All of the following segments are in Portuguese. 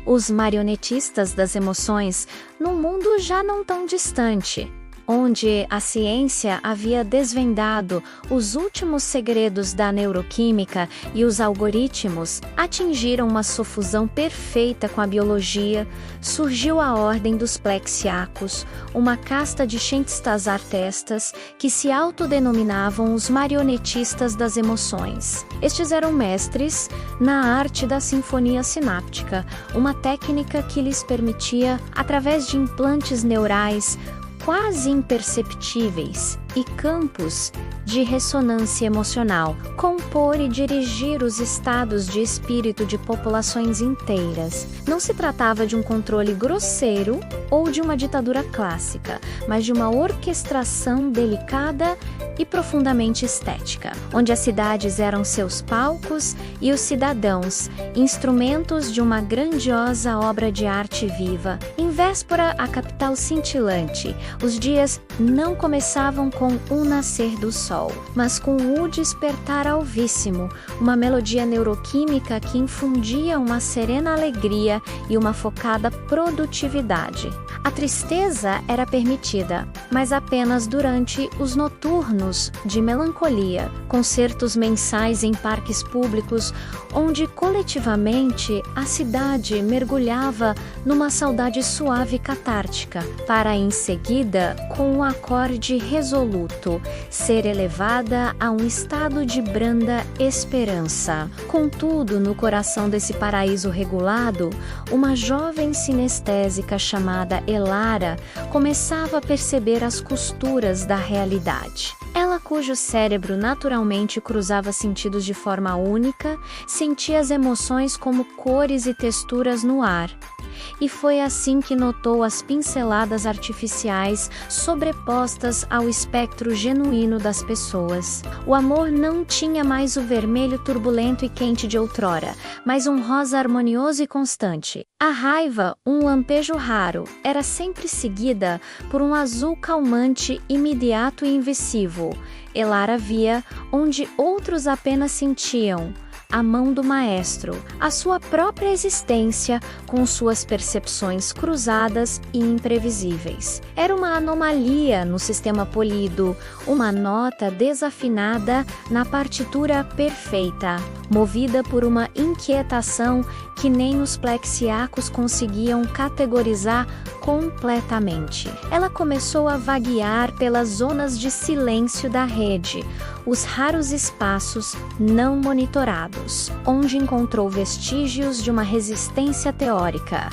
os marionetistas das emoções num mundo já não tão distante, onde a ciência havia desvendado os últimos segredos da neuroquímica e os algoritmos atingiram uma sofusão perfeita com a biologia, surgiu a ordem dos plexiacos, uma casta de cientistas artistas que se autodenominavam os marionetistas das emoções. Estes eram mestres na arte da sinfonia sináptica, uma técnica que lhes permitia, através de implantes neurais quase imperceptíveis e campos de ressonância emocional, compor e dirigir os estados de espírito de populações inteiras. Não se tratava de um controle grosseiro ou de uma ditadura clássica, mas de uma orquestração delicada e profundamente estética, onde as cidades eram seus palcos e os cidadãos, instrumentos de uma grandiosa obra de arte viva. Em véspera, a capital cintilante, os dias não começavam com o nascer do sol, mas com o despertar alvíssimo, uma melodia neuroquímica que infundia uma serena alegria e uma focada produtividade. A tristeza era permitida, mas apenas durante os noturnos de melancolia, concertos mensais em parques públicos, onde coletivamente a cidade mergulhava numa saudade suave e catártica, para em seguida, com um acorde resoluto, ser elevada a um estado de branda esperança. Contudo, no coração desse paraíso regulado, uma jovem sinestésica chamada Elara começava a perceber as costuras da realidade. Ela, cujo cérebro naturalmente cruzava sentidos de forma única, sentia as emoções como cores e texturas no ar. E foi assim que notou as pinceladas artificiais sobrepostas ao espectro genuíno das pessoas. O amor não tinha mais o vermelho turbulento e quente de outrora, mas um rosa harmonioso e constante. A raiva, um lampejo raro, era sempre seguida por um azul calmante, imediato e invisível. Elara via onde outros apenas sentiam a mão do maestro, a sua própria existência com suas percepções cruzadas e imprevisíveis. Era uma anomalia no sistema polido, uma nota desafinada na partitura perfeita, movida por uma inquietação que nem os plexiacos conseguiam categorizar completamente. Ela começou a vaguear pelas zonas de silêncio da rede, os raros espaços não monitorados, onde encontrou vestígios de uma resistência teórica.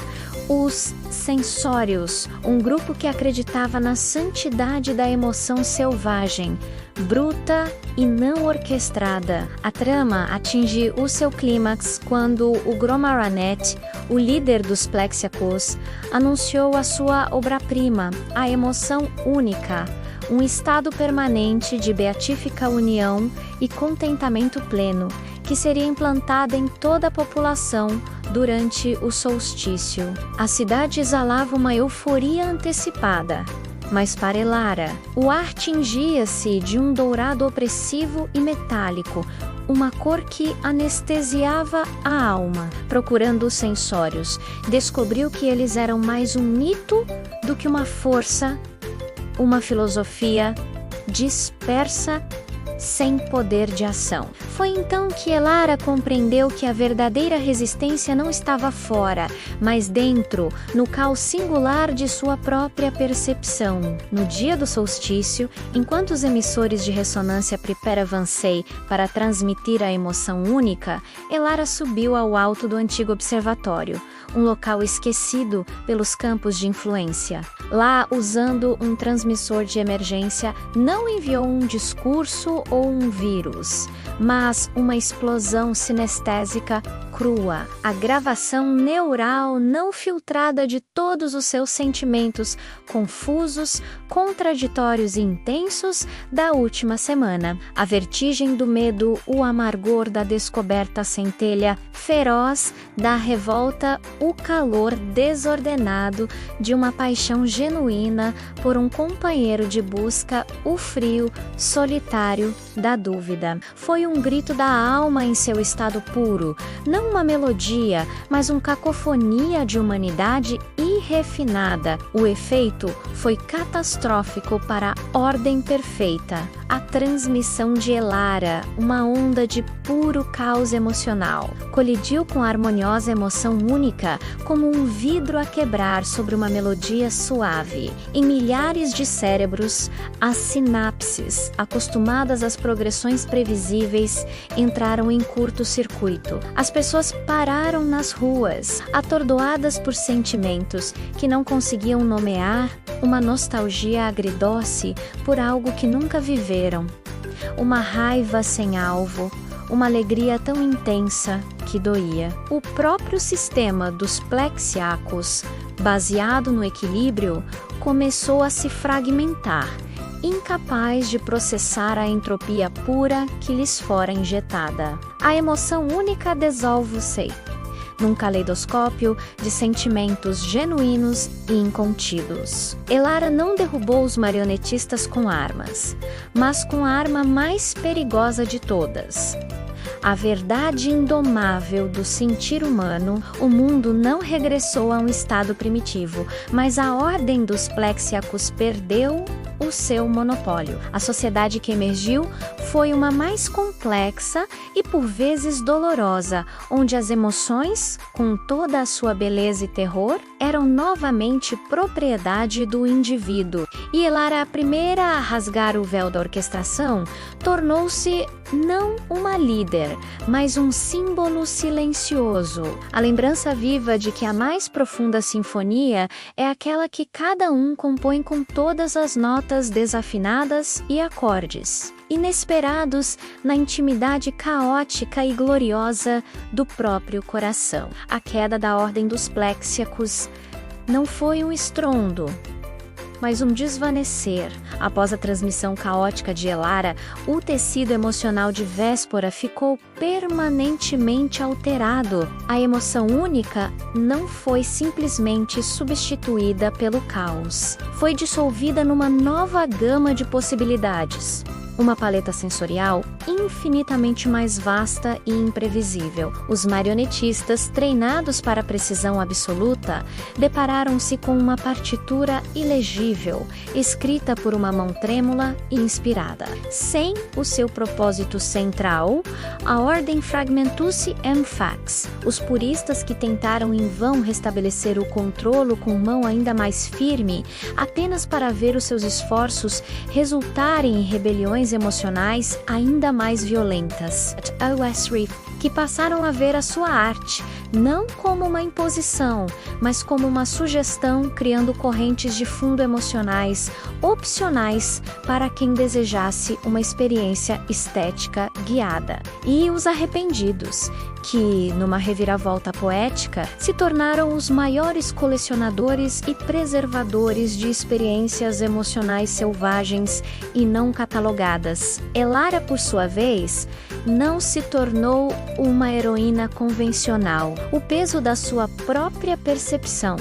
Os sensórios, um grupo que acreditava na santidade da emoção selvagem, bruta e não orquestrada. A trama atinge o seu clímax quando o Gromaranet, o líder dos Plexiacos, anunciou a sua obra-prima, a emoção única, um estado permanente de beatífica união e contentamento pleno, que seria implantada em toda a população durante o solstício. A cidade exalava uma euforia antecipada, mas para Elara, o ar tingia-se de um dourado opressivo e metálico, uma cor que anestesiava a alma. Procurando os sensórios, descobriu que eles eram mais um mito do que uma força, uma filosofia dispersa sem poder de ação. Foi então que Elara compreendeu que a verdadeira resistência não estava fora, mas dentro, no caos singular de sua própria percepção. No dia do solstício, enquanto os emissores de ressonância preparavam-se para transmitir a emoção única, Elara subiu ao alto do antigo observatório, um local esquecido pelos campos de influência. Lá, usando um transmissor de emergência, não enviou um discurso ou um vírus, mas uma explosão sinestésica crua, a gravação neural não filtrada de todos os seus sentimentos confusos, contraditórios e intensos da última semana. A vertigem do medo, o amargor da descoberta centelha feroz da revolta, o calor desordenado de uma paixão genuína por um companheiro de busca, o frio solitário da dúvida. Foi um grito da alma em seu estado puro, não não uma melodia, mas uma cacofonia de humanidade irrefinada. O efeito foi catastrófico para a ordem perfeita. A transmissão de Elara, uma onda de puro caos emocional, colidiu com a harmoniosa emoção única, como um vidro a quebrar sobre uma melodia suave. Em milhares de cérebros, as sinapses, acostumadas às progressões previsíveis, entraram em curto-circuito. As pessoas pararam nas ruas, atordoadas por sentimentos que não conseguiam nomear, uma nostalgia agridoce por algo que nunca viveram, uma raiva sem alvo, uma alegria tão intensa que doía. O próprio sistema dos plexiacos, baseado no equilíbrio, começou a se fragmentar, incapaz de processar a entropia pura que lhes fora injetada. A emoção única dissolve-se num caleidoscópio de sentimentos genuínos e incontidos. Elara não derrubou os marionetistas com armas, mas com a arma mais perigosa de todas. A verdade indomável do sentir humano. O mundo não regressou a um estado primitivo, mas a ordem dos plexiacos perdeu o seu monopólio. A sociedade que emergiu foi uma mais complexa e por vezes dolorosa, onde as emoções, com toda a sua beleza e terror, eram novamente propriedade do indivíduo. E Elara, a primeira a rasgar o véu da orquestração, tornou-se não uma líder, mas um símbolo silencioso. A lembrança viva de que a mais profunda sinfonia é aquela que cada um compõe com todas as notas desafinadas e acordes, inesperados na intimidade caótica e gloriosa do próprio coração. A queda da ordem dos plexiacos não foi um estrondo, mas um desvanecer. Após a transmissão caótica de Elara, o tecido emocional de Véspora ficou permanentemente alterado. A emoção única não foi simplesmente substituída pelo caos. Foi dissolvida numa nova gama de possibilidades. Uma paleta sensorial infinitamente mais vasta e imprevisível. Os marionetistas, treinados para a precisão absoluta, depararam-se com uma partitura ilegível, escrita por uma mão trêmula e inspirada. Sem o seu propósito central, a ordem fragmentou-se em fax. Os puristas que tentaram em vão restabelecer o controlo com mão ainda mais firme, apenas para ver os seus esforços resultarem em rebeliões emocionais ainda mais violentas. O.S. Reef, que passaram a ver a sua arte não como uma imposição, mas como uma sugestão, criando correntes de fundo emocionais opcionais para quem desejasse uma experiência estética guiada. E os arrependidos, que, numa reviravolta poética, se tornaram os maiores colecionadores e preservadores de experiências emocionais selvagens e não catalogadas. Elara, por sua vez, não se tornou uma heroína convencional. O peso da sua própria percepção,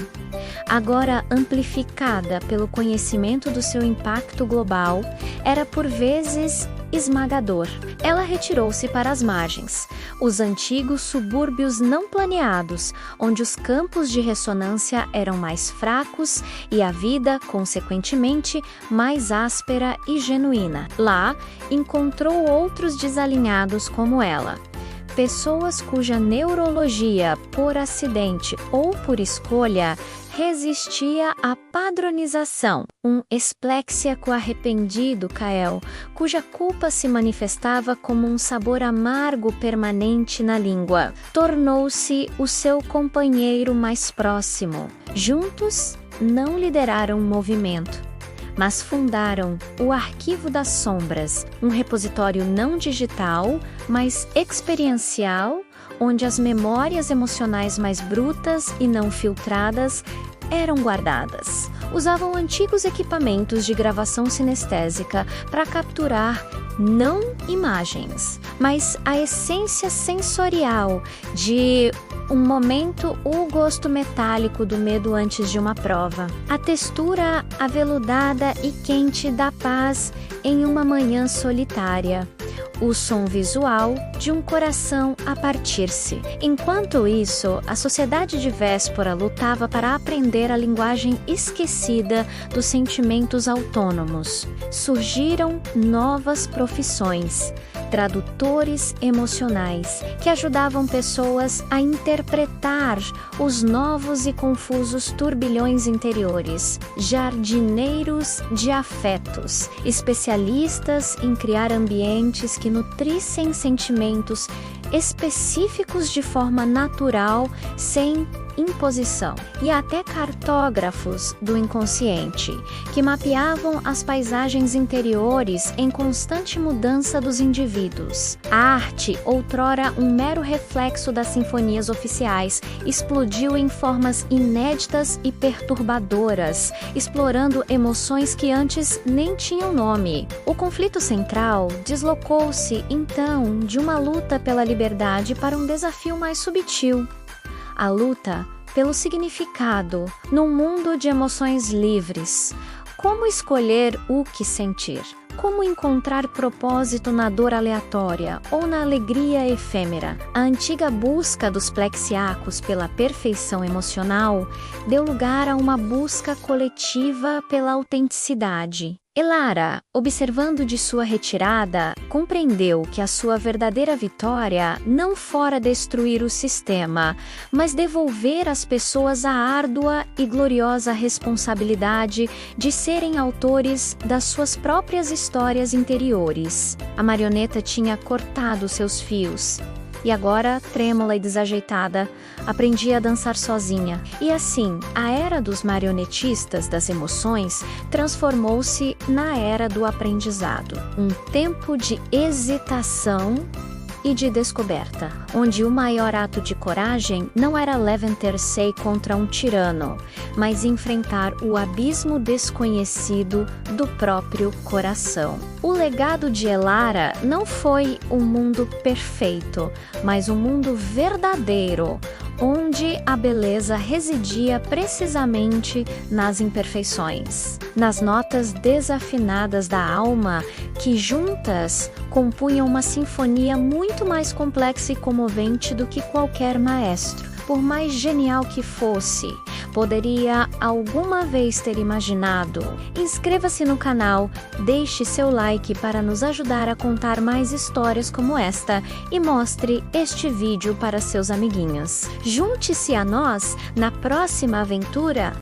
agora amplificada pelo conhecimento do seu impacto global, era por vezes esmagador. Ela retirou-se para as margens, os antigos subúrbios não planeados, onde os campos de ressonância eram mais fracos e a vida, consequentemente, mais áspera e genuína. Lá, encontrou outros desalinhados como ela. Pessoas cuja neurologia, por acidente ou por escolha, resistia à padronização. Um espléxiaco arrependido, Kael, cuja culpa se manifestava como um sabor amargo permanente na língua, tornou-se o seu companheiro mais próximo. Juntos, não lideraram um movimento, mas fundaram o Arquivo das Sombras, um repositório não digital, mas experiencial, onde as memórias emocionais mais brutas e não filtradas eram guardadas. Usavam antigos equipamentos de gravação sinestésica para capturar não imagens, mas a essência sensorial de um momento ou o gosto metálico do medo antes de uma prova. A textura aveludada e quente da paz em uma manhã solitária. o som visual de um coração a partir-se. Enquanto isso, a sociedade de Véspora lutava para aprender a linguagem esquecida dos sentimentos autônomos. Surgiram novas profissões, tradutores emocionais, que ajudavam pessoas a interpretar os novos e confusos turbilhões interiores, jardineiros de afetos, especialistas em criar ambientes que nutrissem sentimentos específicos de forma natural, sem imposição, e até cartógrafos do inconsciente, que mapeavam as paisagens interiores em constante mudança dos indivíduos. A arte, outrora um mero reflexo das sinfonias oficiais, explodiu em formas inéditas e perturbadoras, explorando emoções que antes nem tinham nome. O conflito central deslocou-se, então, de uma luta pela liberdade para um desafio mais subtil. A luta pelo significado num mundo de emoções livres. Como escolher o que sentir? Como encontrar propósito na dor aleatória ou na alegria efêmera? A antiga busca dos plexiacos pela perfeição emocional deu lugar a uma busca coletiva pela autenticidade. Elara, observando de sua retirada, compreendeu que a sua verdadeira vitória não fora destruir o sistema, mas devolver às pessoas a árdua e gloriosa responsabilidade de serem autores das suas próprias histórias interiores. A marioneta tinha cortado seus fios. E agora, trêmula e desajeitada, aprendia a dançar sozinha. E assim, a era dos marionetistas das emoções transformou-se na era do aprendizado. Um tempo de hesitação e de descoberta, onde o maior ato de coragem não era levantar-se contra um tirano, mas enfrentar o abismo desconhecido do próprio coração. O legado de Elara não foi um mundo perfeito, mas um mundo verdadeiro, onde a beleza residia precisamente nas imperfeições, nas notas desafinadas da alma que juntas compunham uma sinfonia muito mais complexa e comovente do que qualquer maestro, por mais genial que fosse, poderia alguma vez ter imaginado. Inscreva-se no canal, deixe seu like para nos ajudar a contar mais histórias como esta e mostre este vídeo para seus amiguinhos. Junte-se a nós na próxima aventura